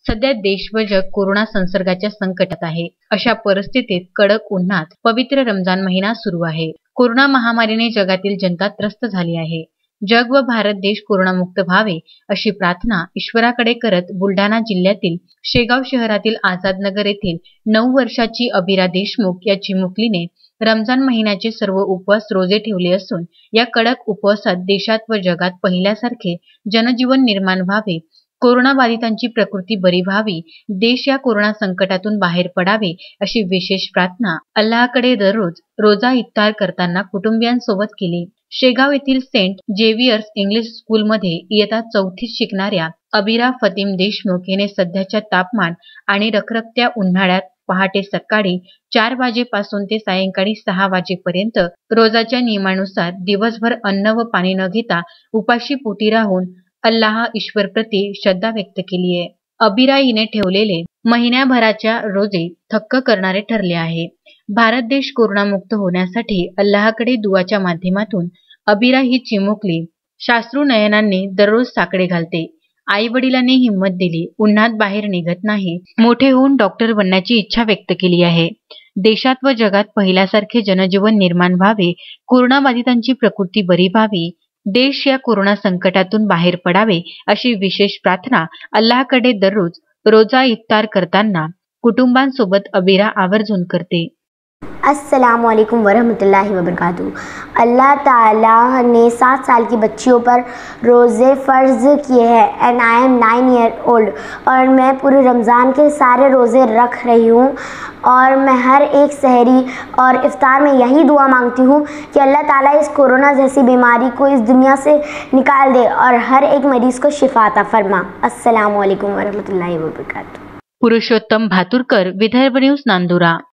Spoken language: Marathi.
सध्या देश व जग कोरोना संसर्गाच्या संकटात आहे। अशा परिस्थितीत कडक उन्हात पवित्र रमजान महिना सुरू आहे। कोरोना महामारीने जगातील जनता त्रस्त झाली आहे। जग व भारत देश कोरोनामुक्त व्हावे अशी प्रार्थना ईश्वराकडे करत बुलढाणा जिल्ह्यातील शेगाव शहरातील आझाद नगर येथील 9 वर्षाची अबिरा देशमुख या चिमुकलीने रमजान महिन्याचे सर्व उपवास रोजे ठेवले असून या कडक उपवासात देशात व जगात पहिल्यासारखे जनजीवन निर्माण व्हावे, कोरोना बाधितांची प्रकृती बरी व्हावी, देश या कोरोना संकटातून बाहेर पडावे अशी विशेष प्रार्थना अल्लाहकडे दररोज रोजा इफ्तार करताना कुटुंबियांसोबत केली। शेगाव येथील सेंट जेवियर्स इंग्लिश स्कूलमध्ये इयत्ता 4थीत शिकणाऱ्या अबिरा फतीम देशमुख हिने सध्याच्या तापमान आणि रखरखत्या उन्हाळ्यात पहाटे सकाळी 4 वाजेपासून ते सायंकाळी 6 वाजेपर्यंत रोजाच्या नियमानुसार दिवसभर अन्न व पाणी न घेता उपाशी पोटी राहून अल्लाह ईश्वर प्रती श्रद्धा व्यक्त केली आहे। अबिरा हिने ठेवलेले महिन्याभराच्या रोजे थक्क करणारे ठरले आहे। भारत देश कोरोनामुक्त होण्यासाठी अल्लाहकडे दुआच्या माध्यमातून अबिरा ही चिमुकली साश्रू नयनांनी दररोज साकडे घालते। आई वडिलांनी हिंमत दिली, उन्हात बाहेर निघत नाही, मोठे होऊन डॉक्टर बनण्याची इच्छा व्यक्त केली आहे। देशात व जगात पहिल्यासारखे जनजीवन निर्माण व्हावे, कोरोनाबाधितांची प्रकृती बरी व्हावी, देश या कोरोना संकटातून बाहेर पडावे अशी विशेष प्रार्थना अल्लाहकडे दररोज रोजा इफ्तार करताना कुटुंबांसोबत अबिरा आवर्जून करते। अस्सलामुअलैकुम वरहमतुल्लाहि वबरकातुहू। अल्लाह ताला ने 7 साल की बच्चियों पर रोज़े फ़र्ज़ किए हैं and I am 9 year old और मैं पूरे रमज़ान के सारे रोज़े रख रही हूँ और मैं हर एक सहरी और इफ्तार में यही दुआ मांगती हूँ कि अल्लाह ताला इस कोरोना जैसी बीमारी को इस दुनिया से निकाल दे और हर एक मरीज़ को शिफा अता फरमा। अस्सलामुअलैकुम वरहमतुल्लाहि वबरकातुहू। पुरुषोत्तम भातुरकर, विदर्भ न्यूज, नांदुरा।